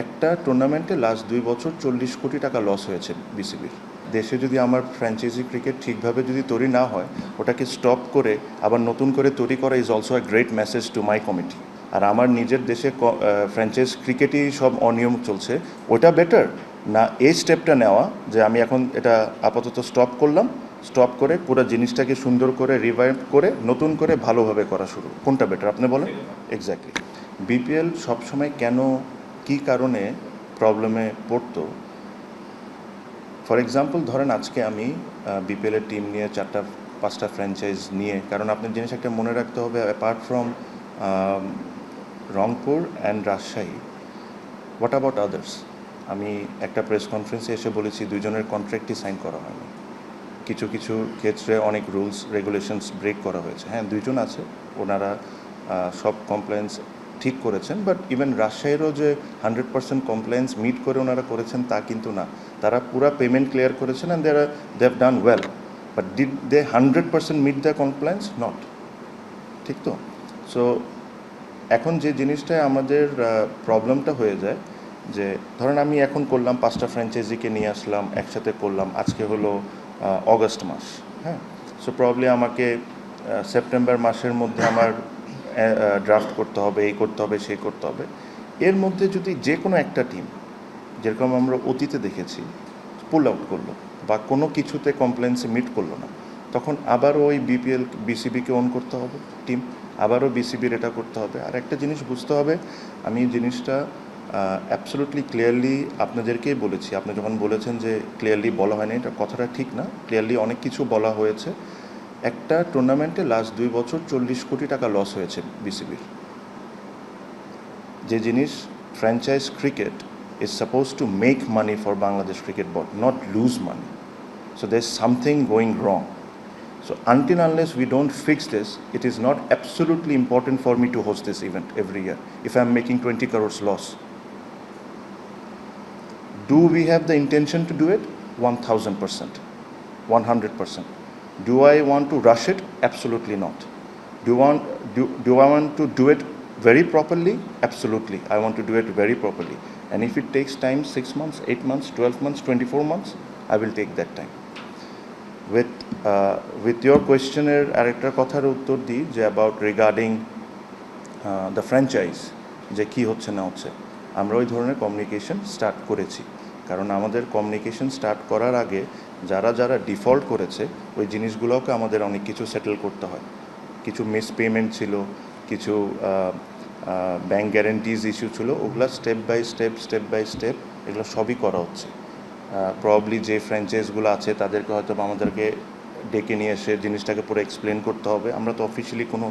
একটা টুর্নামেন্টে লাস্ট 2 বছর 40 কোটি টাকা লস হয়েছে বিসিবির। দেশে যদি আমার ফ্র্যাঞ্চাইজি ক্রিকেট ঠিকভাবে যদি তৈরি না হয়, ওটাকে স্টপ করে আবার নতুন করে তৈরি করা is also a great message to my committee. আর আমার নিজের দেশে ফ্র্যাঞ্চাইজ ক্রিকেটই সব অনিয়ম চলছে, ওটা বেটার না এই স্টেপটা নেওয়া যে আমি এখন এটা আপাতত স্টপ করলাম, স্টপ করে পুরো জিনিসটাকে সুন্দর করে রিভাইভ করে নতুন করে ভালোভাবে করা শুরু, কোনটা বেটার আপনি বলেন? এক্স্যাক্টলি। বিপিএল সবসময় কেন কী কারণে প্রবলেমে পড়তো? ফর এক্সাম্পল ধরেন আজকে আমি বিপিএলের টিম নিয়ে 4-5টা ফ্র্যাঞ্চাইজ নিয়ে, কারণ আপনার জিনিস একটা মনে রাখতে হবে, apart from Rangpur and Rajshahi, what about others? আমি একটা প্রেস কনফারেন্সে এসে বলেছি দুজনের কন্ট্রাক্টই সাইন করা হয়নি। কিছু কিছু ক্ষেত্রে অনেক রুলস রেগুলেশনস ব্রেক করা হয়েছে। হ্যাঁ, দুইজন আছে, ওনারা সব কমপ্লেন্স ঠিক করেছেন, বাট ইভেন রাজশাহীরও যে 100% কমপ্লেন্স মিট করে ওনারা করেছেন তা কিন্তু না। তারা পুরো পেমেন্ট ক্লিয়ার করেছেন and they have done well, but did they 100% meet the compliance? Not. ঠিক তো? সো এখন যে জিনিসটায় আমাদের প্রবলেমটা হয়ে যায় যে ধরেন আমি এখন করলাম 5টা ফ্র্যাঞ্চাইজিকে নিয়ে আসলাম, একসাথে করলাম, আজকে হলো অগস্ট মাস। হ্যাঁ, সো প্রবলি আমাকে সেপ্টেম্বর মাসের মধ্যে আমার ড্রাফট করতে হবে, এই করতে হবে, সেই করতে হবে। এর মধ্যে যদি যে কোনো একটা টিম, যেরকম আমরা অতীতে দেখেছি, পুল আউট করলো বা কোনো কিছুতে কমপ্লেন্সে মিট করলো না, তখন আবারও ওই বিসিবিকে অন করতে হবে টিম, আবারও বিসিবির এটা করতে হবে। আর একটা জিনিস বুঝতে হবে, আমি জিনিসটা অ্যাবসলুটলি ক্লিয়ারলি আপনাদেরকেই বলেছি। আপনি যখন বলেছেন যে ক্লিয়ারলি বলা হয়নি, এটা কথাটা ঠিক না, ক্লিয়ারলি অনেক কিছু বলা হয়েছে। একটা টুর্নামেন্টে লাস্ট 2 বছর 40 কোটি টাকা লস হয়েছে বিসিবির। যে জিনিস franchise cricket is supposed to make money for Bangladesh Cricket Board, not lose money. So there's something going wrong. So until unless we don't fix this, it is not absolutely important for me to host this event every year if I'm making 20 crores loss. Do we have the intention to do it? 1000%, 100%. Do I want to rush it? Absolutely not. Do I want to do it very properly? Absolutely. I want to do it very properly. And if it takes time, 6 months, 8 months, 12 months, 24 months, I will take that time. With your questionের আরেকটা কথার উত্তর দিই যে about regarding the franchise, যে কী হচ্ছে না হচ্ছে, আমরা ওই ধরনের কমিউনিকেশন স্টার্ট করেছি। কারণ আমাদের কমিউনিকেশন স্টার্ট করার আগে যারা যারা ডিফল্ট করেছে ওই জিনিসগুলোকে আমাদের অনেক কিছু সেটেল করতে হয়। কিছু মিস পেমেন্ট ছিল, কিছু ব্যাঙ্ক গ্যারেন্টিজ ইস্যু ছিল, ওগুলো স্টেপ বাই স্টেপ এগুলো সবই করা হচ্ছে। প্রবলি যে ফ্র্যাঞ্চাইজগুলো আছে তাদেরকে হয়তো আমাদেরকে ডেকে নিয়ে এসে জিনিসটাকে পুরো এক্সপ্লেন করতে হবে। আমরা তো অফিসিয়ালি কোনো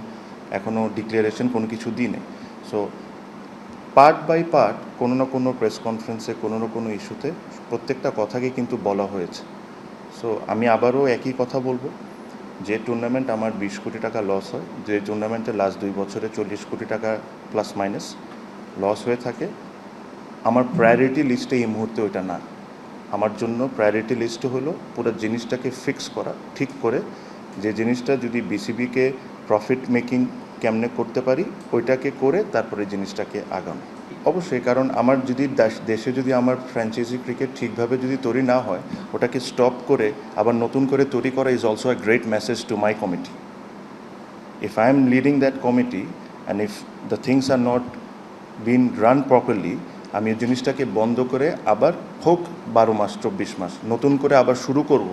এখনও ডিক্লারেশন কোনো কিছু দিই নেই। সো পার্ট বাই পার্ট কোনো না কোনো প্রেস কনফারেন্সে কোনো না কোনো ইস্যুতে প্রত্যেকটা কথাকে কিন্তু বলা হয়েছে। সো আমি আবারও একই কথা বলবো, যে টুর্নামেন্ট আমার 20 কোটি টাকা লস হয়, যে টুর্নামেন্টে লাস্ট 2 বছরে 40 কোটি টাকা প্লাস মাইনাস লস হয়ে থাকে, আমার প্রায়োরিটি লিস্টে এই মুহূর্তে ওইটা না। আমার জন্য প্রায়োরিটি লিস্টে হলো পুরো জিনিসটাকে ফিক্স করা, ঠিক করে যে জিনিসটা যদি বিসিবিকে প্রফিট মেকিং কেমনে করতে পারি ওইটাকে করে তারপরে জিনিসটাকে আগানো। অবশ্যই, কারণ আমার যদি দেশে যদি আমার ফ্র্যাঞ্চাইজি ক্রিকেট ঠিকভাবে যদি তৈরি না হয়, ওটাকে স্টপ করে আবার নতুন করে তৈরি করা is also a great message to my committee. If I am leading that committee and if the things are not being run properly, আমি এই জিনিসটাকে বন্ধ করে আবার হোক 12 মাস 24 মাস নতুন করে আবার শুরু করব,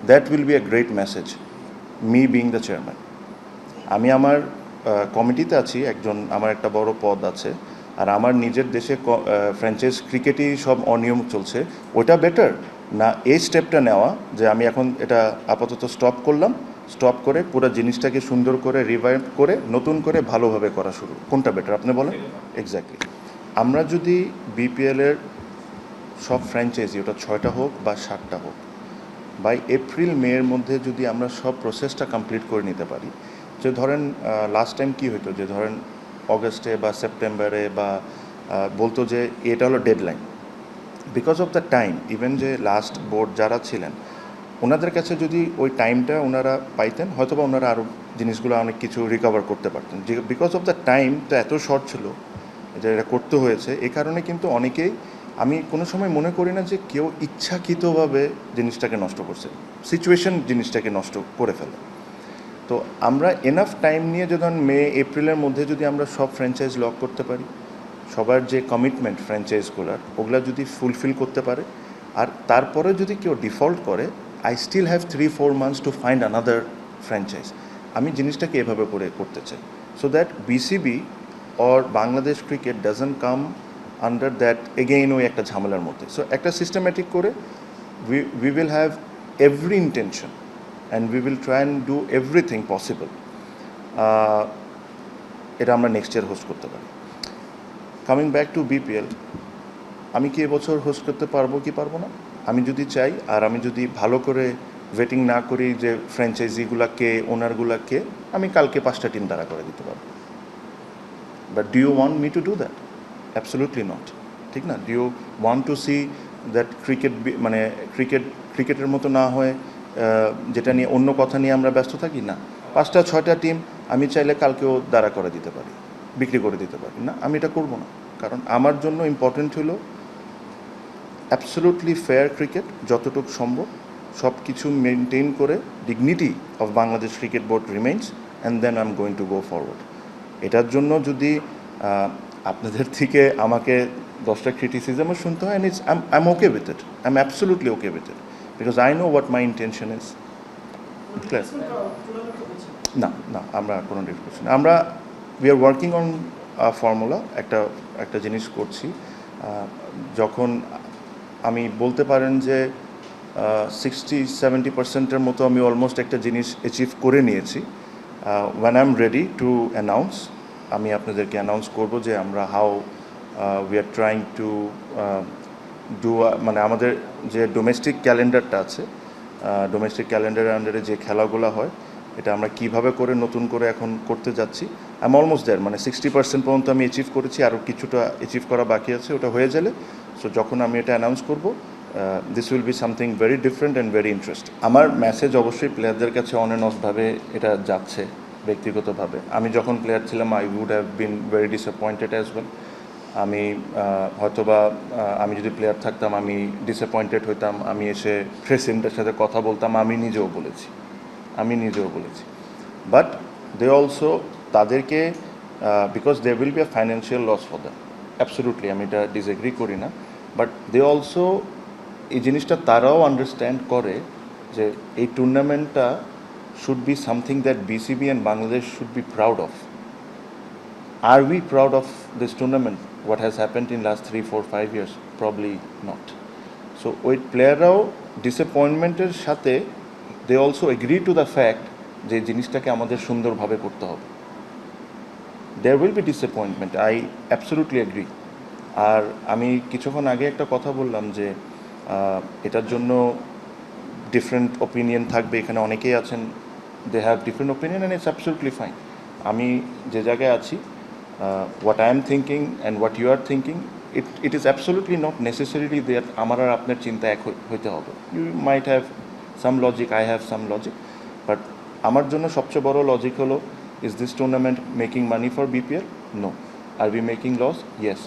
that will be a great message, me being the chairman. আমি আমার কমিটিতে আছি, একজন আমার একটা বড় পদ আছে, আর আমার নিজের দেশে ফ্র্যাঞ্চাইজ ক্রিকেটই সব অনিয়ম চলছে, ওটা বেটার না এই স্টেপটা নেওয়া যে আমি এখন এটা আপাতত স্টপ করলাম, স্টপ করে পুরো জিনিসটাকে সুন্দর করে রিভাইভ করে নতুন করে ভালোভাবে করা শুরু, কোনটা বেটার আপনি বলেন? এক্স্যাক্টলি। আমরা যদি বিপিএলের সব ফ্র্যাঞ্চাইজি, ওটা 6টা হোক বা 7টা হোক, বাই এপ্রিল মের মধ্যে যদি আমরা সব প্রসেসটা কমপ্লিট করে নিতে পারি, যে ধরেন লাস্ট টাইম কী হতো, যে ধরেন অগস্টে বা সেপ্টেম্বরে বা বলতো যে এটা হলো deadline, because of the time. Even যে লাস্ট বোর্ড যারা ছিলেন ওনাদের কাছে যদি ওই টাইমটা ওনারা পাইতেন, হয়তো বা ওনারা আরও জিনিসগুলো অনেক কিছু রিকভার করতে পারতেন। যে বিকজ অফ দ্য টাইমটা এত শর্ট ছিল, এটা করতে হয়েছে। এ কারণে কিন্তু অনেকেই, আমি কোনো সময় মনে করি না যে কেউ ইচ্ছাকৃতভাবে জিনিসটাকে নষ্ট করছে, সিচুয়েশন জিনিসটাকে নষ্ট করে ফেলে। তো আমরা এনাফ টাইম নিয়ে যদি মে এপ্রিলের মধ্যে যদি আমরা সব ফ্র্যাঞ্চাইজ লক করতে পারি, সবার যে কমিটমেন্ট ফ্র্যাঞ্চাইজগুলোর ওগুলা যদি ফুলফিল করতে পারে, আর তারপরে যদি কেউ ডিফল্ট করে, I still have 3-4 months to find another franchise. আমি জিনিসটাকে এভাবে করে করতে চাই, so that BCB or Bangladesh cricket doesn't come under that again ওই একটা ঝামেলার মধ্যে। সো একটা সিস্টেম্যাটিক করে we will have every intention and we will try and do everything possible এটা আমরা নেক্সট ইয়ার হোস্ট করতে পারি। কামিং ব্যাক টু বিপিএল, আমি কি এবছর হোস্ট করতে পারবো কি পারবো না, আমি যদি চাই আর আমি যদি ভালো করে ওয়েটিং না করি যে ফ্র্যাঞ্চাইজিগুলোকে ওনারগুলোকে, আমি কালকে 5টা টিম দাঁড়া করে দিতে পারবো। But do you want me to do that? Absolutely not, ঠিক না? Do you want to see that মানে ক্রিকেটের মতো না হয় যেটা নিয়ে অন্য কথা নিয়ে আমরা ব্যস্ত থাকি? না, 5টা-6টা টিম আমি চাইলে কালকেও দাঁড়া করে দিতে পারি, বিক্রি করে দিতে পারি। না, আমি এটা করবো না, কারণ আমার জন্য ইম্পর্টেন্ট হলো অ্যাবসলিউটলি ফেয়ার ক্রিকেট, যতটুকু সম্ভব সব কিছু মেনটেন করে dignity of Bangladesh cricket board remains, and then I am going to go forward. এটার জন্য যদি আপনাদের থেকে আমাকে 10টা ক্রিটিসিজমও শুনতে হয়, and I am okay with it, I am absolutely okay with it, because I know what my intention is. না না, আমরা কোনো ডিসকাশন, আমরা we are working on formula, একটা জিনিস করছি। যখন আমি বলতে পারেন যে 60-70% মতো আমি অলমোস্ট একটা জিনিস অ্যাচিভ করে নিয়েছি। When I am ready to announce, আমি আপনাদেরকে অ্যানাউন্স করব যে আমরা how we are trying to do, মানে আমাদের যে ডোমেস্টিক ক্যালেন্ডারটা আছে, ডোমেস্টিক ক্যালেন্ডারের আন্ডারে যে খেলাগুলো হয়, এটা আমরা কিভাবে করে নতুন করে এখন করতে যাচ্ছি। আই এম অলমোস্ট দেয়ার, মানে 60% পর্যন্ত আমি অ্যাচিভ করেছি, আরও কিছুটা অ্যাচিভ করা বাকি আছে, ওটা হয়ে গেলে সো যখন আমি এটা অ্যানাউন্স করব, this will be something very different and very interesting. আমার মেসেজ অবশ্যই প্লেয়ারদের কাছে অন অ্যান্ড অফভাবে এটা যাচ্ছে ব্যক্তিগতভাবে। আমি যখন প্লেয়ার ছিলাম, I would have been very disappointed as well. আমি হয়তোবা আমি যদি প্লেয়ার থাকতাম আমি ডিসঅ্যাপয়েন্টেড হইতাম, আমি এসে প্রেসিডেন্টের সাথে কথা বলতাম, আমি নিজেও বলেছি। বাট দে অলসো, তাদেরকে because they will be a financial loss for them, absolutely আমি এটা ডিসএগ্রি করি না, বাট দে অলসো, এই জিনিসটা তারাও আন্ডারস্ট্যান্ড করে যে এই টুর্নামেন্টটা should be something that BCB and Bangladesh should be proud of. Are we proud of this tournament? What has happened in last 3, 4, 5 years? Probably not. So with playerরাও ডিসঅ্যাপয়েন্টমেন্টের সাথে they also agree to the fact যে জিনিসটাকে আমাদের সুন্দরভাবে করতে হবে। There will be disappointment, I absolutely agree. আর আমি কিছুক্ষণ আগে একটা কথা বললাম যে এটার জন্য ডিফারেন্ট ওপিনিয়ন থাকবে, এখানে অনেকেই আছেন, they have different opinion and it's absolutely fine. আমি যে জায়গায় আছি, what I am thinking and what you are thinking, it is absolutely not necessarily that আমার আর আপনার চিন্তা এক হইতে হবে। You might have some logic, I have some logic, but আমার জন্য সবচেয়ে বড় লজিক হলো, is this tournament making money for BPL? No. Are we making loss? Yes.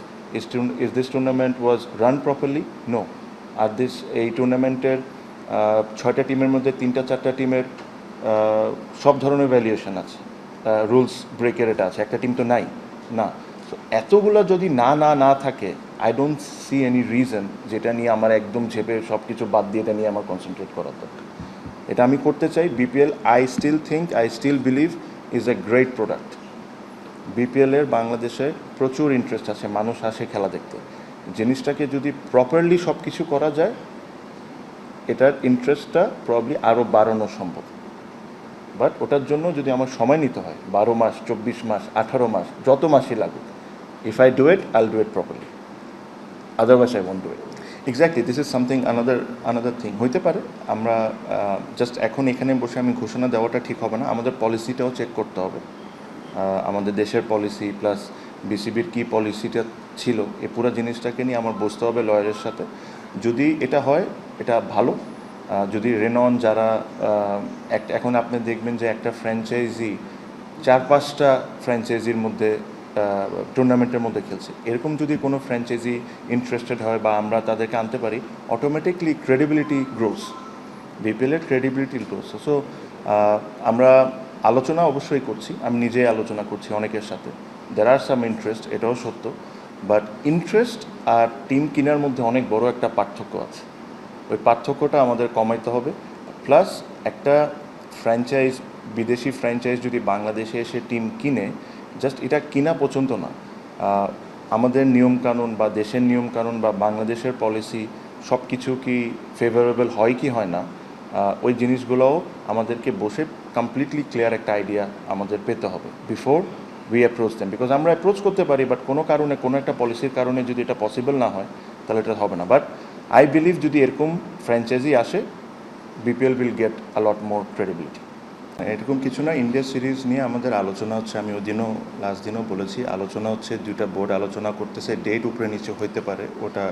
Is this tournament was run properly? No. Are this এই টুর্নামেন্টের 6টা টিমের মধ্যে 3-4টা টিমের সব ধরনের ভ্যালুয়েশন আছে, রুলস ব্রেকের এটা আছে, একটা টিম তো নাই না। সো এতগুলো যদি না থাকে, I don't see any reason যেটা নিয়ে আমার একদম ঝেপে সব কিছু বাদ দিয়ে এটা নিয়ে আমার কনসেন্ট্রেট করার দরকার। এটা আমি করতে চাই। BPL, I still believe is a great product. বিপিএলের বাংলাদেশে প্রচুর ইন্টারেস্ট আছে, মানুষ আসে খেলা দেখতে। জিনিসটাকে যদি প্রপারলি সব কিছু করা যায়, এটার ইন্টারেস্টটা প্রবলি আরও বাড়ানো সম্ভব। বাট ওটার জন্য যদি আমার সময় নিতে হয় 12 মাস, 24 মাস, 18 মাস, যত মাসই লাগুক, if I do it, I'll do it properly, otherwise I won't do it. Exactly, this is something another thing. হইতে পারে আমরা জাস্ট এখন এখানে বসে আমি ঘোষণা দেওয়াটা ঠিক হবে না, আমাদের পলিসিটাও চেক করতে হবে। আমাদের দেশের পলিসি প্লাস বিসিবির কী পলিসিটা ছিল, এই পুরো জিনিসটাকে নিয়ে আমার বসতে হবে লয়ারের সাথে। যদি এটা হয়, এটা ভালো। যদি রেনন যারা এখন আপনি দেখবেন যে একটা ফ্র্যাঞ্চাইজি 4-5টা ফ্র্যাঞ্চাইজির মধ্যে টুর্নামেন্টের মধ্যে খেলছি। এরকম যদি কোনো ফ্র্যাঞ্চাইজি ইন্টারেস্টেড হয় বা আমরা তাদেরকে আনতে পারি, অটোমেটিকলি ক্রেডিবিলিটি গ্রোস, বিপিএলের ক্রেডিবিলিটি গ্রোস। সো আমরা আলোচনা অবশ্যই করছি, আমি নিজে আলোচনা করছি অনেকের সাথে। দের আর সাম ইন্টারেস্ট, এটাও সত্য, বাট ইন্টারেস্ট আর টিম কেনার মধ্যে অনেক বড় একটা পার্থক্য আছে। ওই পার্থক্যটা আমাদের কমাইতে হবে। প্লাস একটা ফ্র্যাঞ্চাইজ, বিদেশি ফ্র্যাঞ্চাইজ যদি বাংলাদেশে এসে টিম কিনে, জাস্ট এটা কিনা পর্যন্ত না, আমাদের নিয়মকানুন বা দেশের নিয়মকানুন বা বাংলাদেশের পলিসি সব কিছু কি ফেভারেবল হয় কি হয় না, ওই জিনিসগুলোও আমাদেরকে বসে কমপ্লিটলি ক্লিয়ার একটা আইডিয়া আমাদের পেতে হবে before we approach them. Because আমরা অ্যাপ্রোচ করতে পারি, বাট কোনো কারণে, কোনো একটা পলিসির কারণে যদি এটা পসিবল না হয়, তাহলে এটা হবে না। বাট আই বিলিভ যদি এরকম ফ্র্যাঞ্চাইজি আসে, BPL will get a lot more credibility. এরকম কিছু না, ইন্ডিয়া সিরিজ নিয়ে আমাদের আলোচনা হচ্ছে, আমি ওই দিনও লাস্ট দিনও বলেছি, আলোচনা হচ্ছে, দুইটা বোর্ড আলোচনা করতেছে, ডেট উপরে নিচে হইতে পারে, ওটা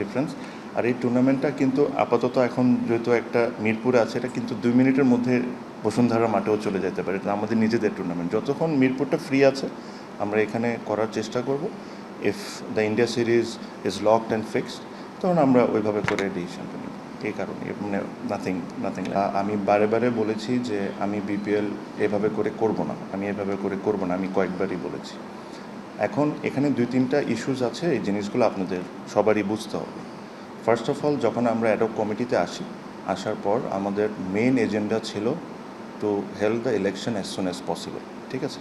ডিফারেন্স। আর এই টুর্নামেন্টটা কিন্তু আপাতত এখন যেহেতু একটা মিরপুরে আছে, এটা কিন্তু 2 মিনিটের মধ্যে বসুন্ধরা মাঠেও চলে যেতে পারে। এটা আমাদের নিজেদের টুর্নামেন্ট, যতক্ষণ মিরপুরটা ফ্রি আছে আমরা এখানে করার চেষ্টা করব। If the India series is locked and fixed, তখন আমরা ওইভাবে করে ডিসিশনটা নিই। এই কারণে মানে নাথিং। আমি বারে বারে বলেছি যে আমি বিপিএল এভাবে করে করব না, আমি এভাবে করে করব না, আমি কয়েকবারই বলেছি। এখন এখানে 2-3টা ইস্যুস আছে, এই জিনিসগুলো আপনাদের সবারই বুঝতে হবে। ফার্স্ট অফ অল, যখন আমরা অ্যাডক কমিটিতে আসার পর আমাদের মেইন এজেন্ডা ছিল to held the election as soon as possible, ঠিক আছে?